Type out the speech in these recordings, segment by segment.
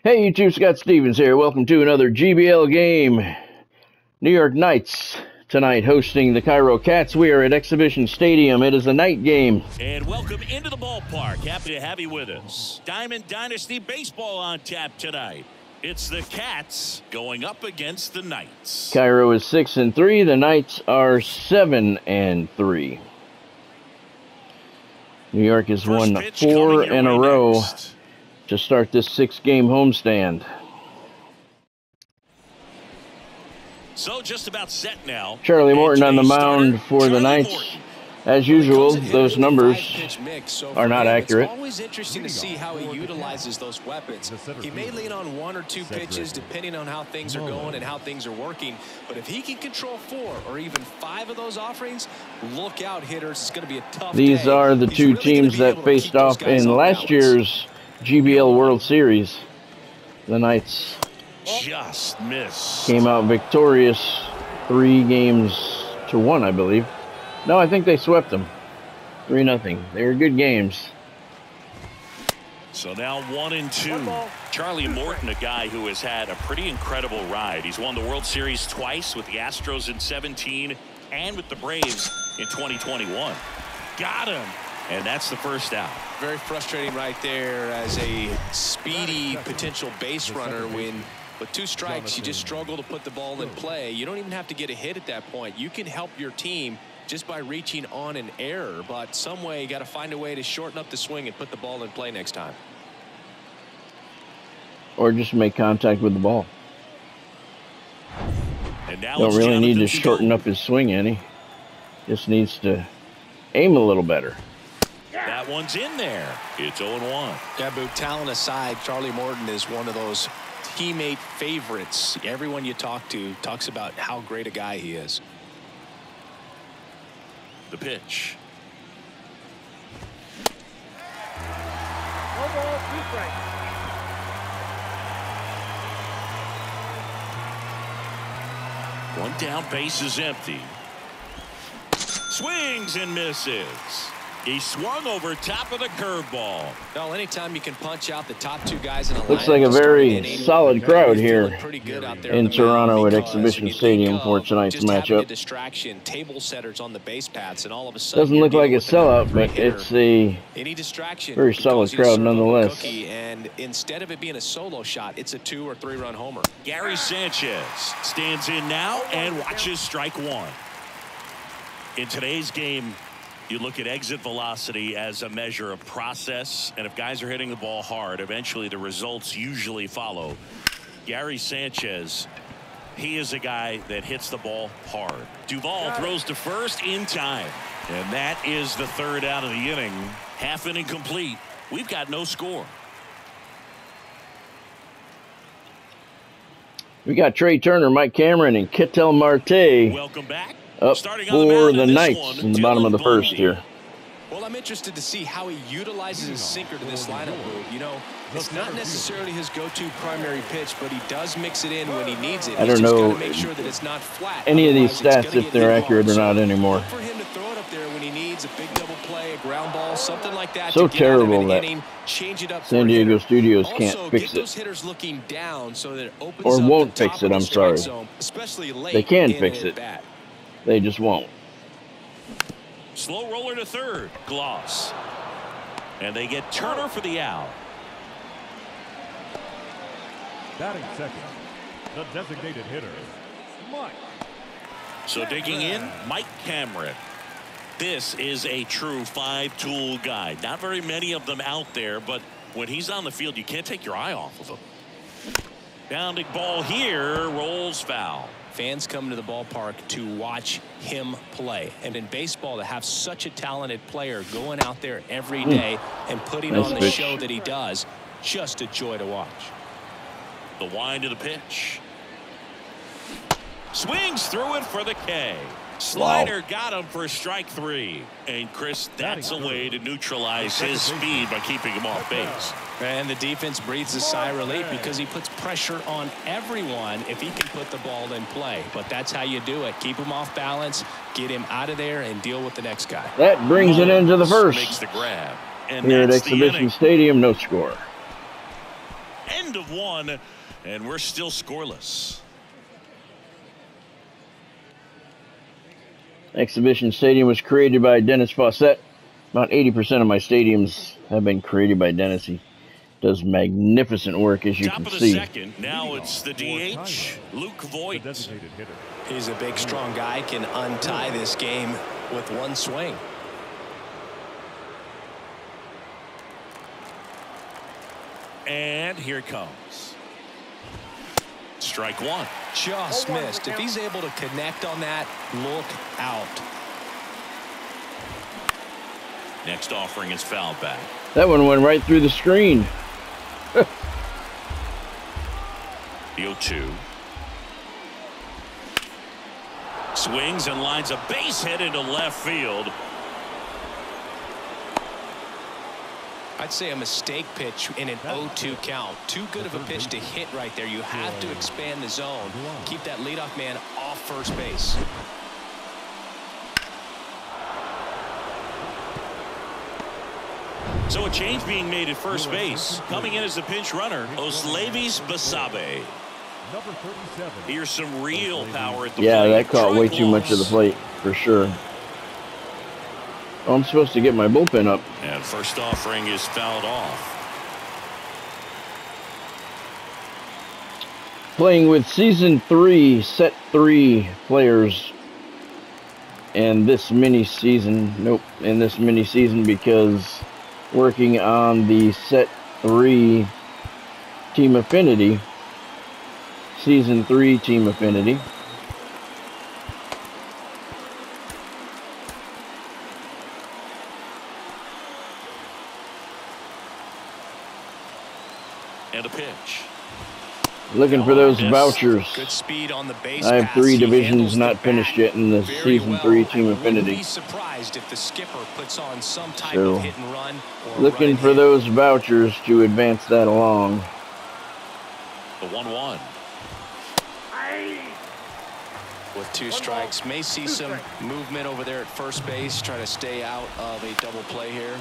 Hey YouTube, Scott Stevens here. Welcome to another GBL game. New York Knights tonight hosting the Cairo Cats. We are at Exhibition Stadium. It is a night game. And welcome into the ballpark. Happy to have you with us. Diamond Dynasty Baseball on tap tonight. It's the Cats going up against the Knights. Cairo is 6-3. The Knights are 7-3. New York has won 4 in a row to start this 6-game homestand. So just about set now. Charlie Morton on the mound for the Knights. As usual, those numbers are not accurate. It's always interesting to see how he utilizes those weapons. He may lean on 1 or 2 pitches depending on how things are going and how things are working. But if he can control 4 or even 5 of those offerings, look out, hitters. It's going to be a tough day. These are the two teams that faced off in last year's GBL World Series. The Knights just missed. Came out victorious 3-1, I believe. No, I think they swept them 3-0. They were good games. So now 1-2. Charlie Morton, a guy who has had a pretty incredible ride. He's won the World Series twice with the Astros in 17 and with the Braves in 2021. Got him. And that's the first out. Very frustrating right there as a speedy potential base runner when with 2 strikes you just struggle to put the ball in play. You don't even have to get a hit at that point. You can help your team just by reaching on an error, but some way you got to find a way to shorten up the swing and put the ball in play next time. Or just make contact with the ball. And now don't really need to shorten up his swing any. Just needs to aim a little better. That one's in there. It's 0-1. Yeah, but talent aside, Charlie Morton is one of those teammate favorites. Everyone you talk to talks about how great a guy he is. The pitch. No ball, 2 strikes. One down, base is empty. Swings and misses. He swung over top of the curveball. Well, anytime you can punch out the top 2 guys in a lineup. Looks like a very solid crowd here in Toronto at Exhibition Stadium for tonight's matchup. Distraction, table setters on the base paths, and all of a sudden doesn't look like a sellout, but it's a very solid crowd nonetheless. And instead of it being a solo shot, it's a 2 or 3 run homer. Gary Sanchez stands in now and watches strike 1. In today's game, you look at exit velocity as a measure of process, and if guys are hitting the ball hard, eventually the results usually follow. Gary Sanchez, he is a guy that hits the ball hard. Duvall throws to first in time, and that is the 3rd out of the inning. Half inning complete. We've got no score. We got Trey Turner, Mike Cameron, and Ketel Marte. Welcome back. Up for the Knights in the bottom of the 1st here. Well, I'm interested to see how he utilizes his sinker to this lineup move. You know, it's not necessarily his go-to primary pitch, but he does mix it in when he needs it. I don't know make sure that it's not flat. any of these stats if they're accurate or not anymore. Look for him to throw it up there when he needs a big double play, a ground ball, something like that. So terrible that change it up San Diego Studios can't fix it. Those hitters looking down so that it opens or up won't the top fix it, of the I'm strike sorry. zone, especially late they can in fix an it. at-bat. They just won't. Slow roller to 3rd. Gloss. And they get Turner for the out. Batting second, the designated hitter, Mike. So digging in, Mike Cameron. This is a true 5-tool guy. Not very many of them out there, but when he's on the field, you can't take your eye off of him. Bounding ball here, rolls foul. Fans come to the ballpark to watch him play. And in baseball, to have such a talented player going out there every day and putting on the show that he does, just a joy to watch. The wind of the pitch. Swings through it for the K. Slider got him for strike 3. And Chris, that's a way to neutralize his speed by keeping him off base. And the defense breathes a sigh of relief because he puts pressure on everyone if he can put the ball in play. But that's how you do it. Keep him off balance, get him out of there, and deal with the next guy. That brings it into the 1st. Makes the grab. And here at Exhibition Stadium, no score. And end of one, and we're still scoreless. Exhibition Stadium was created by Dennis Fawcett. About 80% of my stadiums have been created by Dennis. He does magnificent work, as you Top can of the see. second. Now it's the DH, Luke Voigt. He's a big, strong guy, can untie this game with one swing. And here it comes. Strike one. Just missed. If he's able to connect on that, look out. Next offering is foul back. That one went right through the screen. The 0-2. Swings and lines a base hit into left field. I'd say a mistake pitch in an 0-2 count. Too good of a pitch to hit right there. You have to expand the zone. Keep that leadoff man off first base. So a change being made at first base. Coming in as the pinch runner, Oslevis Basabe. Number 37. Here's some real power at the Yeah, plate. that caught way Strike too much of the plate, for sure. Oh, I'm supposed to get my bullpen up. And first offering is fouled off. Playing with Season 3, Set 3 players in this mini-season. Nope, in this mini-season, because working on the Set 3 Team Affinity. Season 3 Team Affinity. And a pitch. Looking for those vouchers. Good speed on the base I have pass. 3 He divisions handles not the finished bat yet in the very Season well. 3 Team I wouldn't Affinity. be surprised if the skipper puts on some type So, of hit and run. Or looking run for hit. those vouchers to advance that along. The 1-1. With 2 strikes, may see some movement over there at first base. Try to stay out of a double play here.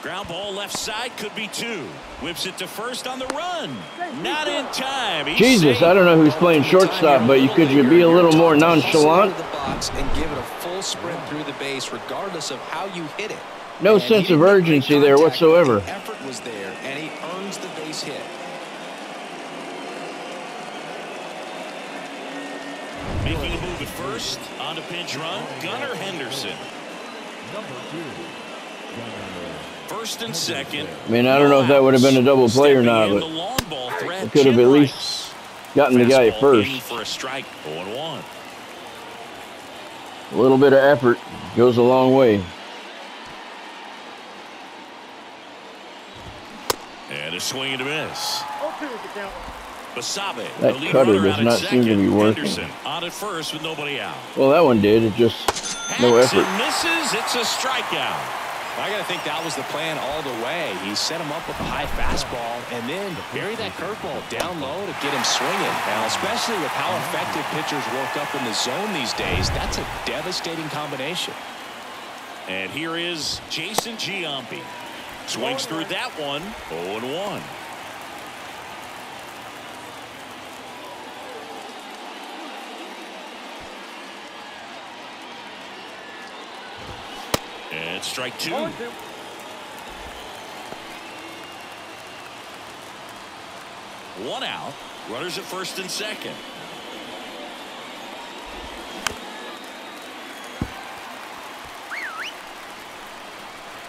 Ground ball left side, could be 2. Whips it to first on the run. Not in time. He's Jesus, safe. I don't know who's playing shortstop, but could you be a little more nonchalant? The box and give it a full sprint through the base, regardless of how you hit it. No And sense he of didn't make urgency there contact, but whatsoever. The effort was there, and he earns the base hit. Making a move at first. On to pinch run. Gunnar Henderson. Number 2. First and second. I mean, I don't know if that would have been a double play or not, but it could have at least gotten the guy at first. For a strike. 0-1. A little bit of effort goes a long way. And a swing and a miss. Basabe, That the lead cutter runner does out at not seem to second. be working. Henderson on at first with nobody out. Well, that one did. It just no Hacks effort. and misses. It's a strikeout. I got to think that was the plan all the way. He set him up with a high fastball and then bury that curveball down low to get him swinging. Now, especially with how effective pitchers work up in the zone these days, that's a devastating combination. And here is Jason Giambi. Swings through that one. 0-1. And strike 2. One out. Runners at first and second.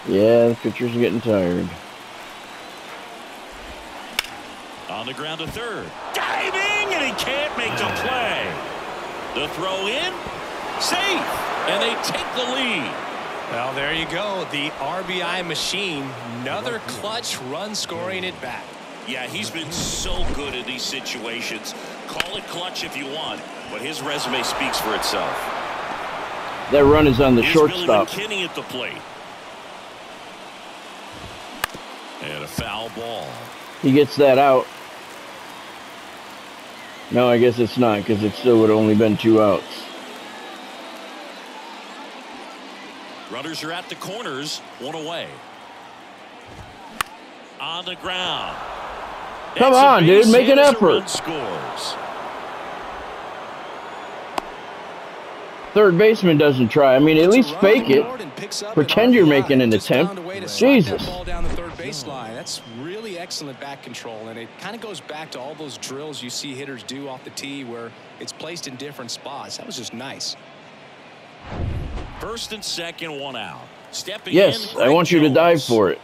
Yeah, the pitchers are getting tired. On the ground to third. Diving, and he can't make the play. The throw in. Safe. And they take the lead. Well, there you go. The RBI machine. Another clutch run scoring at bat. Yeah, he's been so good in these situations. Call it clutch if you want, but his resume speaks for itself. That run is on the Here's shortstop. Billy McKinney at the plate. And a foul ball. He gets that out. No, I guess it's not, because it still would have only been 2 outs. Runners are at the corners, 1 away. On the ground. Come on, dude, make an effort. Scores. Third baseman doesn't try. I mean, at least fake it. Pretend you're making an attempt. Jesus. Ball down the third baseline. That's really excellent back control, and it kind of goes back to all those drills you see hitters do off the tee where it's placed in different spots. That was just nice. First and second, one out. Stepping yes, in, I want you to dive for it.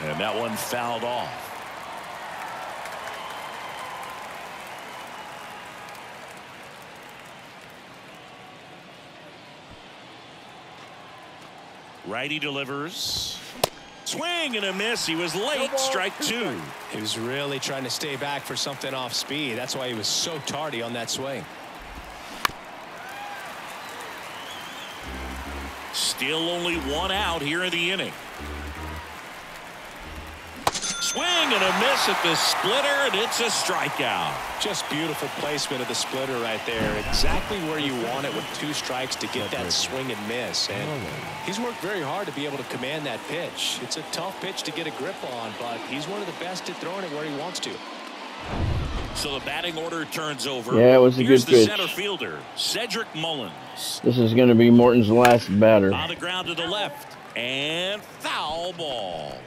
And that one fouled off. Righty delivers. Swing and a miss. He was late. Strike two. He was really trying to stay back for something off speed. That's why he was so tardy on that swing. Still only one out here in the inning. Swing and a miss at the splitter, and it's a strikeout. Just beautiful placement of the splitter right there. Exactly where you want it with 2 strikes to get that swing and miss. And he's worked very hard to be able to command that pitch. It's a tough pitch to get a grip on, but he's one of the best at throwing it where he wants to. So the batting order turns over. Yeah, it was a Here's good pitch. The center fielder, Cedric Mullins. This is going to be Morton's last batter. On the ground to the left, and foul ball.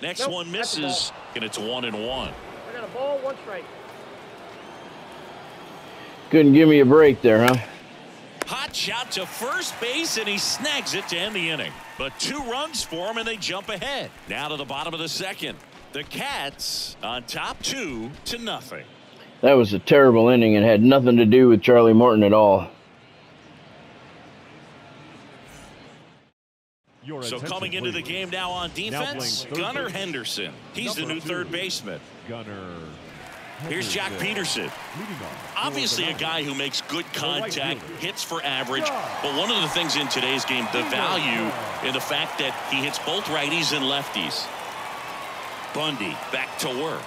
Next one misses, and it's 1-1. I got a ball, 1 strike. Couldn't give me a break there, huh? Hot shot to first base, and he snags it to end the inning. But 2 runs for him, and they jump ahead. Now to the bottom of the second. The Cats on top 2-0. That was a terrible inning and had nothing to do with Charlie Morton at all. So coming into the game now on defense, Gunnar Henderson. He's the new third baseman. Here's Jack Peterson. Obviously a guy who makes good contact, hits for average. But one of the things in today's game, the value in the fact that he hits both righties and lefties. Bundy back to work.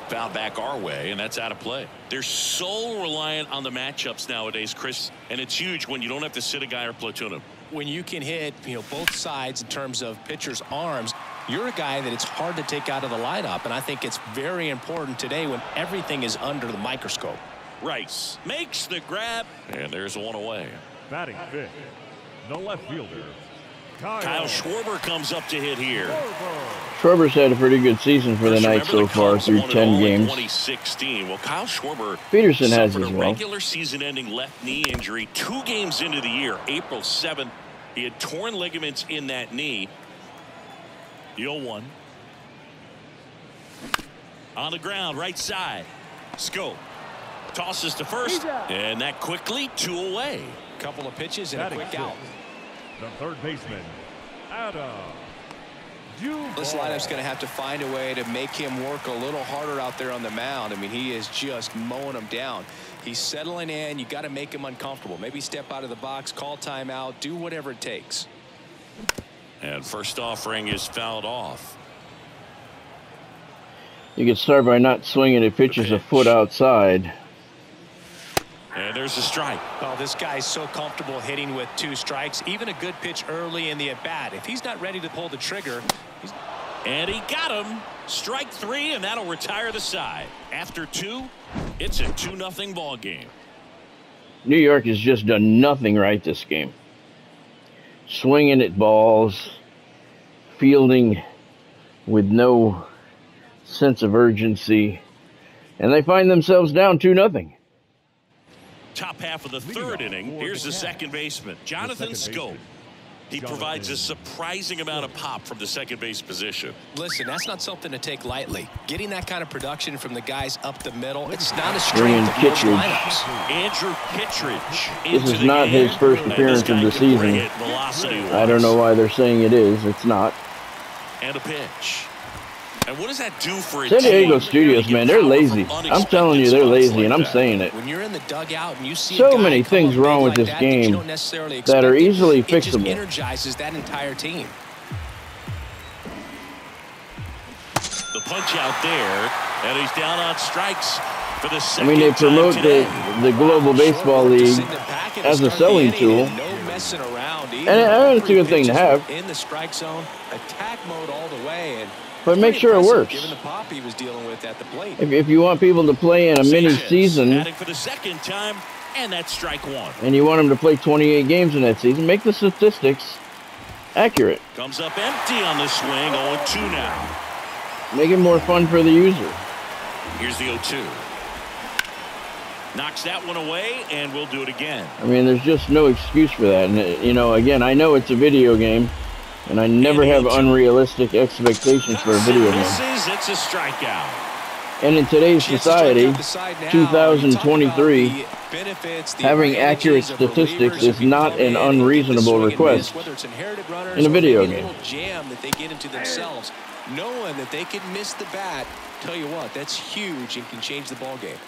Foul back our way, and that's out of play. They're so reliant on the matchups nowadays, Chris, and it's huge when you don't have to sit a guy or platoon him. When you can hit, both sides in terms of pitchers' arms, you're a guy that it's hard to take out of the lineup, and I think it's very important today when everything is under the microscope. Rice makes the grab, and there's one away. Batting fifth, the left fielder, Kyle Schwarber comes up to hit here. Schwarber's had a pretty good season for the Knights so far through 10 games. 2016. Well, Kyle Schwarber Peterson has suffered as a well. regular season-ending left knee injury 2 games into the year. April 7th, he had torn ligaments in that knee. The 0-1. On the ground, right side. Scope tosses to first, and that quickly 2 away. Couple of pitches and a quick out. The third baseman, Adam. This lineup's going to have to find a way to make him work a little harder out there on the mound. I mean, he is just mowing them down. He's settling in. You got to make him uncomfortable. Maybe step out of the box, call timeout, do whatever it takes. And first offering is fouled off. You can start by not swinging at pitches a foot outside. And there's a strike. Oh, this guy's so comfortable hitting with 2 strikes. Even a good pitch early in the at-bat. If he's not ready to pull the trigger. And he got him. Strike 3, and that'll retire the side. After 2, it's a 2-0 ball game. New York has just done nothing right this game. Swinging at balls, fielding with no sense of urgency, and they find themselves down 2-0. Top half of the 3rd inning. Here's the second baseman, Jonathan Scope. He provides a surprising amount of pop from the second base position. Listen, that's not something to take lightly. Getting that kind of production from the guys up the middle, it's not a strength of most lineups. Andrew Kittredge. This is not his first appearance of the season. I don't know why they're saying it is. It's not. And a pitch. And what does that do for a San Diego team? studios, man, they're lazy. I'm telling you, they're lazy, and I'm saying it. When you're in the dugout and you see so many things wrong with this game that are easily fixable. It just energizes that entire team. The punch out there, And he's down on strikes for the I second mean, they promote time the Global Baseball League as a selling tool. And it's a good thing to have. In the strike zone, attack mode all the way, and but make sure it works. given the pop he was dealing with at the plate. If you want people to play in a mini season, adding for the second time, and that's strike one. and you want them to play 28 games in that season, make the statistics accurate. Comes up empty on the swing, 0-2 now. Make it more fun for the user. Here's the 0-2. Knocks that one away, and we'll do it again. I mean, there's just no excuse for that. And, you know, again, I know it's a video game, and I never have unrealistic expectations for a video game. It's a strikeout. And in today's society, 2023, having accurate statistics is not an unreasonable request in a video game. That they get into themselves, knowing that they can miss the bat. Tell you what, that's huge and can change the ball game.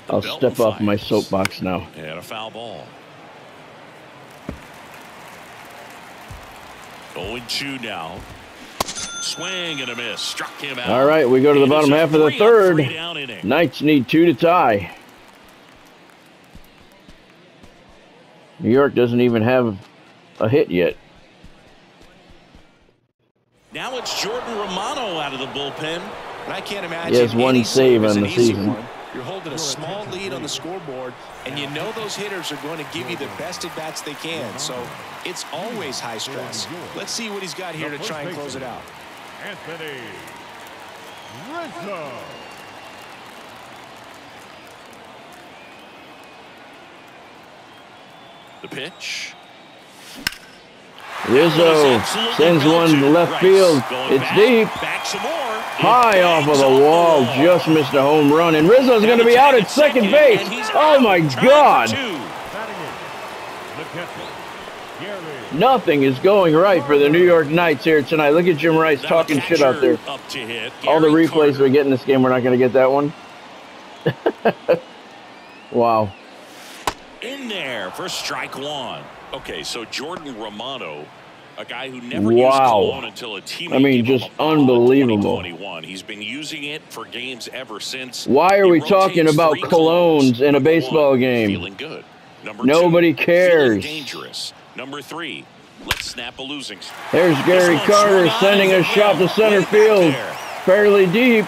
I'll step off my soapbox now. And a foul ball. 0-2 now. Swing and a miss. Struck him out. All right, we go to the bottom half of the third. Knights need 2 to tie. New York doesn't even have a hit yet. Now it's Jordan Romano out of the bullpen. And I can't imagine. He has 1 save on the season. You're holding a small lead on the scoreboard, and you know those hitters are going to give you the best at-bats they can. So it's always high stress. Let's see what he's got here to try and close it out. Anthony Rizzo. The pitch. Rizzo sends one to left field. It's deep. Back some more. High off of the wall. Just missed a home run. And Rizzo's going to be out at second base. Oh, my God. Nothing is going right for the New York Knights here tonight. Look at Jim Rice talking shit out there. All the replays we get in this game, we're not going to get that one. Wow. In there for strike one. Okay, so Jordan Romano, a guy who never used cologne until a teammate. I mean, just unbelievable. He's been using it for games ever since. Why are we talking about colognes in a baseball game? Feeling good. Nobody cares. Dangerous. Number 3. Let's snap a losing. There's Gary Carter sending a shot to center field. Fairly deep.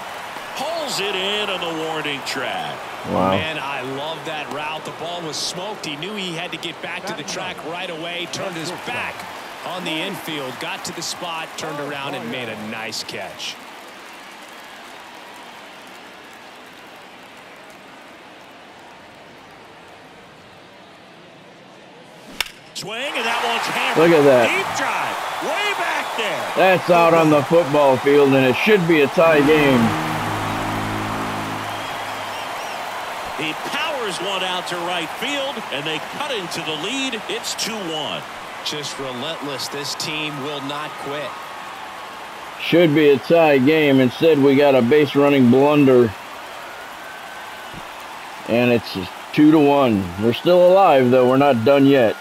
Pulls it in on the warning track. Wow. Man, I love that route. The ball was smoked. He knew he had to get back to the track right away. Turned his back on the infield. Got to the spot, turned around, and made a nice catch. Swing, and that one's hammered. Look at that. Deep drive. Way back there. That's out on the football field, and it should be a tie game. He powers one out to right field, and they cut into the lead. It's 2-1. Just relentless. This team will not quit. Should be a tie game. Instead, we got a base running blunder. And it's 2-1. We're still alive, though. We're not done yet.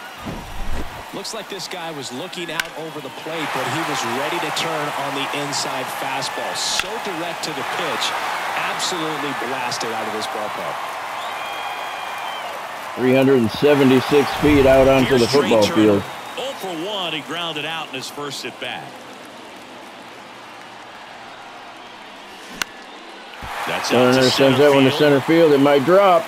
Looks like this guy was looking out over the plate, but he was ready to turn on the inside fastball. So direct to the pitch. Absolutely blasted out of this ballpark. 376 feet out onto the football field. 0 for 1. He grounded out in his first at bat. Turner sends that one to center field. It might drop.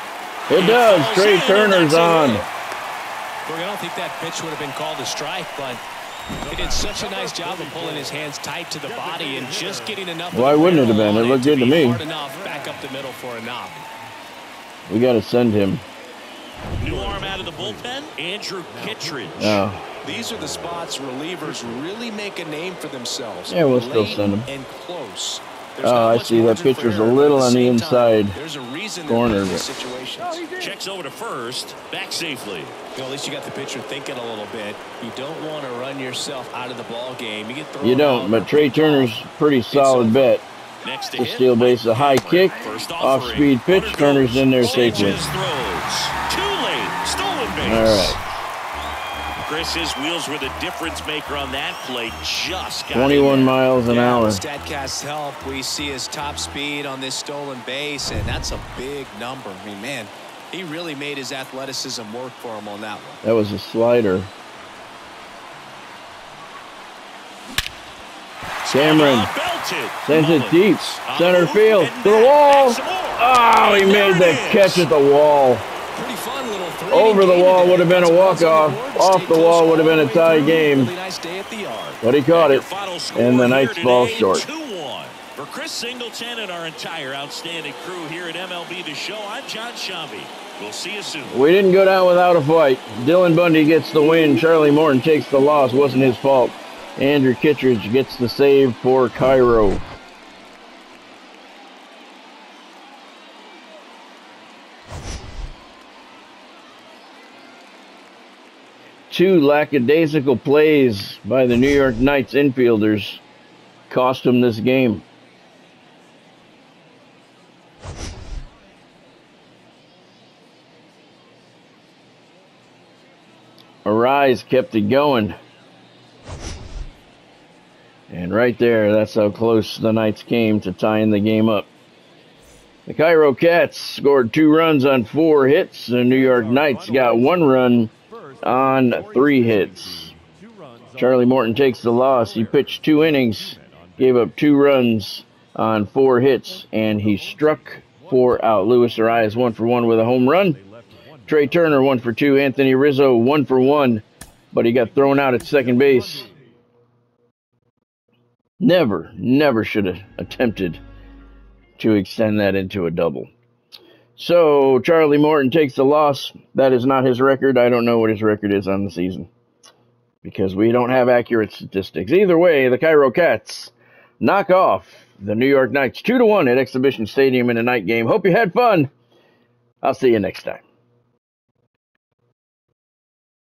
It does. Trey Turner's on. Look, I don't think that pitch would have been called a strike, but he did such a nice job of pulling his hands tight to the body and just getting enough. Why wouldn't it have been? It looked good to me. Hard enough back up the middle for a knock. We got to send him. New arm out of the bullpen, Andrew Kittredge. Oh. These are the spots relievers really make a name for themselves. Yeah, we'll still send him. And close. Oh, I see. That pitcher's a little on the inside corner of it. Checks over to first, back safely. At least you got the pitcher thinking a little bit. You don't want to run yourself out of the ball game. You don't, but Trey Turner's pretty solid bet. To steal base, a high kick, off-speed pitch. Turner's in there safely. Too late, stolen base. All right. Chris, his wheels were the difference maker on that play. Just got 21 miles an hour. With StatCast's help, we see his top speed on this stolen base, and that's a big number. I mean, man, he really made his athleticism work for him on that one. That was a slider. Cameron sends it deep. Center field. To the wall. Oh, he made the catch at the wall. Pretty fun little three. Over the wall would have been a walk-off. Off the wall would have been a tie game. But he caught it, and the Knights fall short. 2-1. For Chris Singleton and our entire outstanding crew here at MLB The Show, I'm John Shambi. We'll see you soon. We didn't go down without a fight. Dylan Bundy gets the win. Charlie Morton takes the loss. Wasn't his fault. Andrew Kittredge gets the save for Cairo. Two lackadaisical plays by the New York Knights infielders cost them this game. Arise kept it going. And right there, that's how close the Knights came to tying the game up. The Cairo Cats scored 2 runs on 4 hits. The New York Knights got 1 run on 3 hits. Charlie Morton takes the loss. He pitched 2 innings, gave up 2 runs on 4 hits, and he struck 4 out. Luis Arias 1 for 1 with a home run. Trey Turner 1 for 2. Anthony Rizzo 1 for 1, but he got thrown out at second base. Never should have attempted to extend that into a double. So Charlie Morton takes the loss. That is not his record. I don't know what his record is on the season because we don't have accurate statistics. Either way, the Cairo Cats knock off the New York Knights 2-1 at Exhibition Stadium in a night game. Hope you had fun. I'll see you next time.